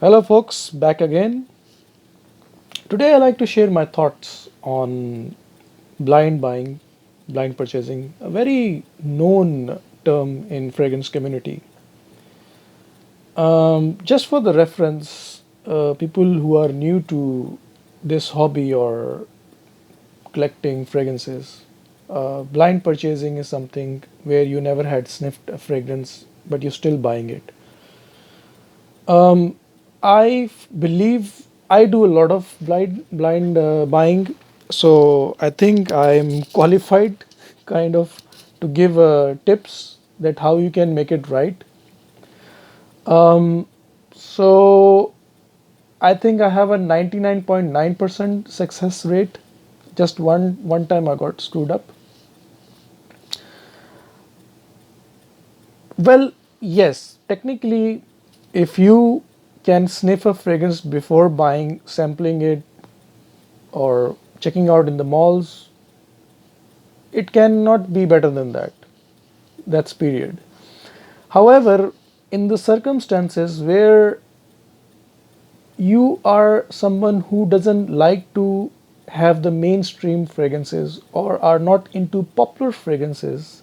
Hello, folks, back again. Today, I like to share my thoughts on blind buying, blind purchasing, a very known term in fragrance community. Just for the reference, people who are new to this hobby or collecting fragrances, blind purchasing is something where you never had sniffed a fragrance, but you're still buying it. Um, believe I do a lot of blind buying, so I think I'm qualified, kind of, to give tips that how you can make it right. Um, so I think I have a 99.9% success rate. Just one time I got screwed up. Well, yes, technically, if you can sniff a fragrance before buying, sampling it, or checking out in the malls, it cannot be better than that. That's period. However, in the circumstances where you are someone who doesn't like to have the mainstream fragrances or are not into popular fragrances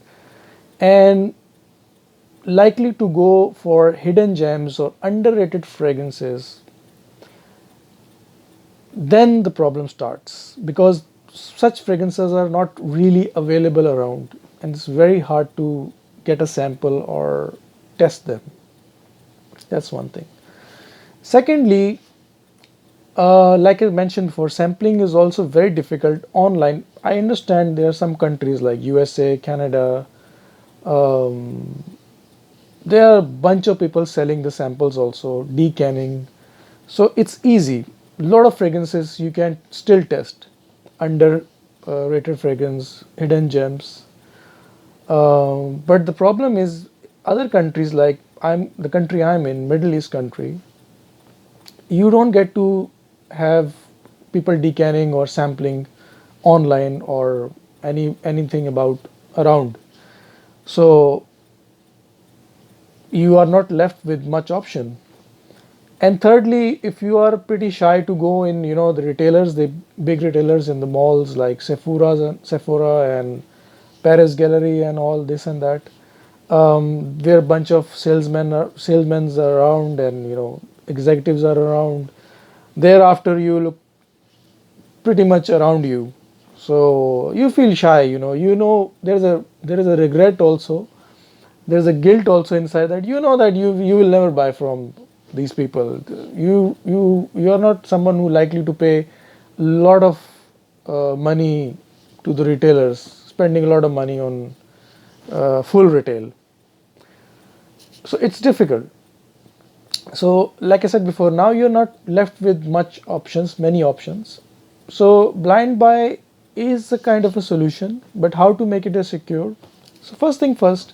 and likely to go for hidden gems or underrated fragrances, then the problem starts because such fragrances are not really available around and it's very hard to get a sample or test them. That's one thing. Secondly, like I mentioned before, sampling is also very difficult online. I understand there are some countries like USA, Canada, um, there are a bunch of people selling the samples also, decanning. So it's easy. A lot of fragrances you can still test under rated fragrance, hidden gems. But the problem is other countries like the country I'm in, Middle East country, you don't get to have people decanning or sampling online or anything about around. So you are not left with much option. And thirdly, if you are pretty shy to go in, the retailers, the big retailers in the malls like Sephora and Paris Gallery and all this and that, there are a bunch of salesmen around, and executives are around. Thereafter, you look pretty much around you, so you feel shy. There is a regret also, there's a guilt also inside, that that you will never buy from these people. You are not someone who likely to pay a lot of money to the retailers, spending a lot of money on full retail. So it's difficult. So like I said before, now you're not left with many options. So blind buy is a kind of a solution, but how to make it a secure? So first thing first,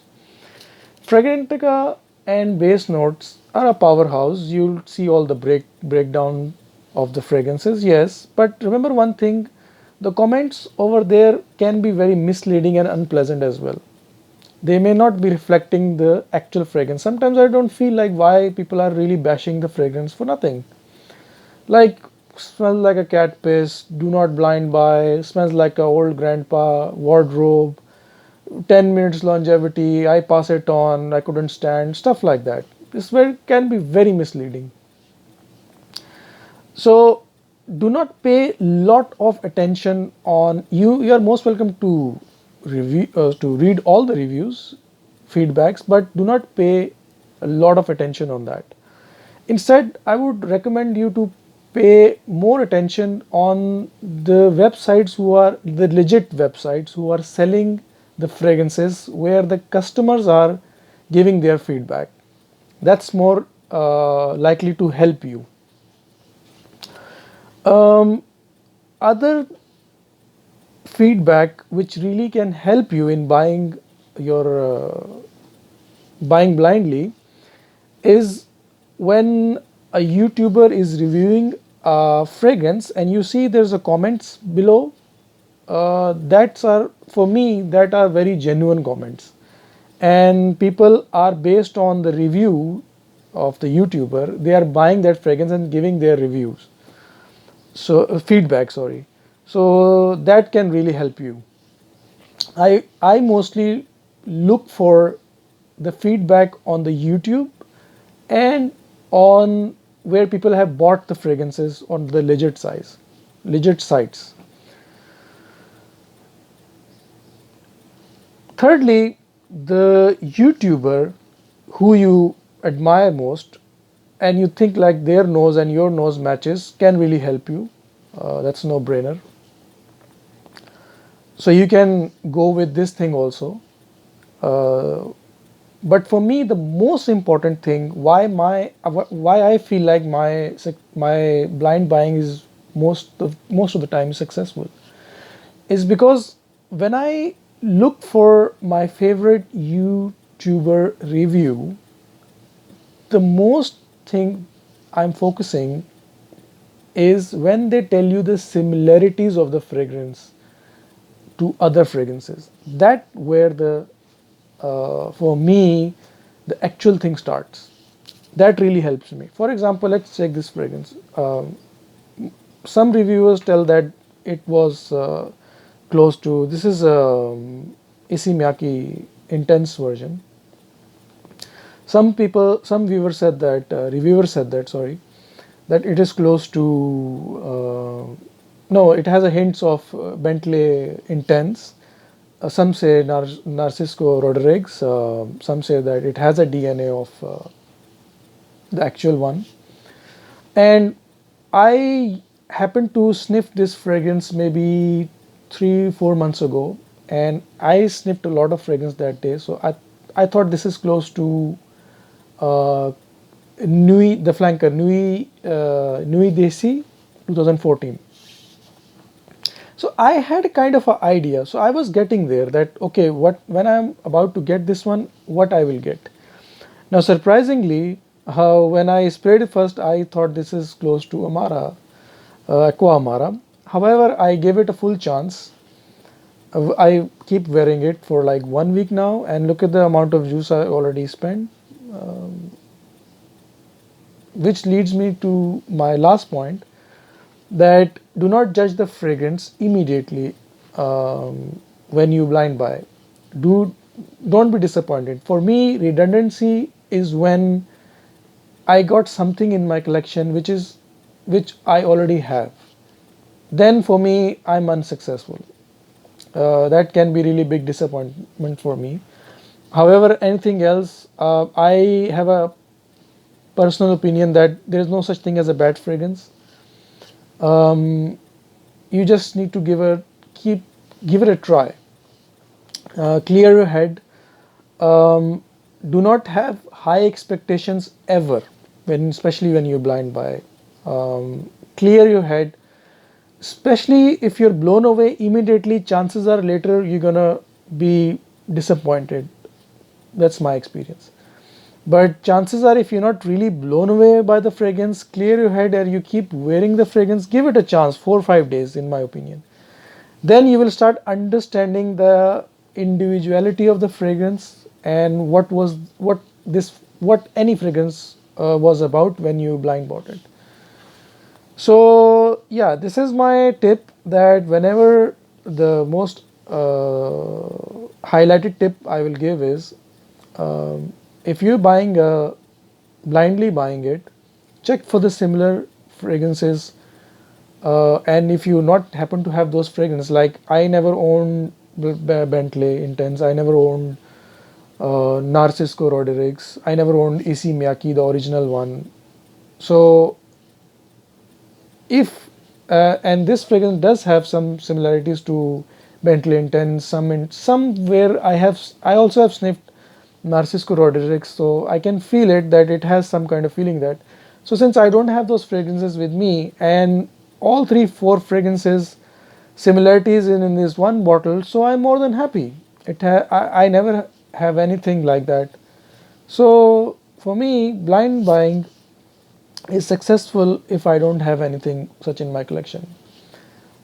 Fragrantica and base notes are a powerhouse. You'll see all the breakdown of the fragrances, yes. But remember one thing, the comments over there can be very misleading and unpleasant as well. They may not be reflecting the actual fragrance. Sometimes I don't feel like why people are really bashing the fragrance for nothing. Like, smells like a cat piss, do not blind buy, smells like a old grandpa wardrobe, 10 minutes longevity, I pass it on, I couldn't stand, stuff like that. This can be very misleading. So do not pay lot of attention on you are most welcome to review to read all the reviews, feedbacks, but do not pay a lot of attention on that. Instead, I would recommend you to pay more attention on the websites who are the legit websites who are selling the fragrances, where the customers are giving their feedback. That's more likely to help you. Um, Other feedback which really can help you in your buying blindly is when a YouTuber is reviewing a fragrance and you see there's a comments below. That's are for me that are very genuine comments, and people are based on the review of the YouTuber, they are buying that fragrance and giving their reviews. So feedback, sorry. So that can really help you. I mostly look for the feedback on the YouTube and on where people have bought the fragrances on the legit sites. Thirdly, the YouTuber who you admire most and you think like their nose and your nose matches can really help you. That's no brainer. So you can go with this thing also. Uh, but for me, the most important thing, why I feel like my blind buying is most of the time successful, is because when I look for my favorite YouTuber review, the most thing I'm focusing is when they tell you the similarities of the fragrance to other fragrances. That where the for me the actual thing starts. That really helps me. For example, let's check this fragrance. Some reviewers tell that it was close to, this is Issey Miyake intense version. Some viewers said that, reviewers said that, sorry, that it is close to, no, it has a hints of Bentley intense. Some say Narcisco Rodriguez. Some say that it has a DNA of the actual one. And I happened to sniff this fragrance maybe 3 4 months ago, and I sniffed a lot of fragrance that day. So I thought this is close to uh, Nui the flanker Nui Desi 2014. So I had a kind of an idea. So I was getting there that okay, what when I'm about to get this one, what I will get. Now surprisingly, when I sprayed it first, I thought this is close to Amara, Aqua Amara. However, I gave it a full chance. I keep wearing it for like 1 week now, and look at the amount of juice I already spent. Um, which leads me to my last point, that do not judge the fragrance immediately when you blind buy. Do don't be disappointed. For me, redundancy is when I got something in my collection which I already have. Then for me, I'm unsuccessful. That can be really big disappointment for me. However, anything else, I have a personal opinion that there is no such thing as a bad fragrance. Um, you just need to give it a try. Clear your head. Um, do not have high expectations ever, especially when you blind buy. Clear your head, especially if you're blown away immediately. Chances are later you're gonna be disappointed. That's my experience. But chances are, if you're not really blown away by the fragrance, clear your head and you keep wearing the fragrance, give it a chance, 4 or 5 days, in my opinion. Then you will start understanding the individuality of the fragrance and what any fragrance was about when you blind bought it. So yeah, this is my tip, that whenever the most highlighted tip I will give is, if you're buying blindly buying it, check for the similar fragrances. And if you not happen to have those fragrances, like I never owned Bentley Intense, I never owned Narcisco Rodriguez, I never owned Issey Miyake, the original one. So if and this fragrance does have some similarities to Bentley Intense, somewhere I also have sniffed Narcisco Rodriguez, so I can feel it that it has some kind of feeling that. So since I don't have those fragrances with me, and all 3 4 fragrances similarities in this one bottle, so I'm more than happy. I never have anything like that. So for me, blind buying is successful if I don't have anything such in my collection.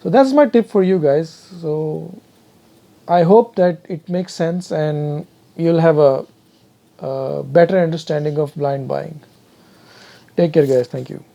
So that's my tip for you guys. So I hope that it makes sense and you'll have a better understanding of blind buying. Take care, guys. Thank you.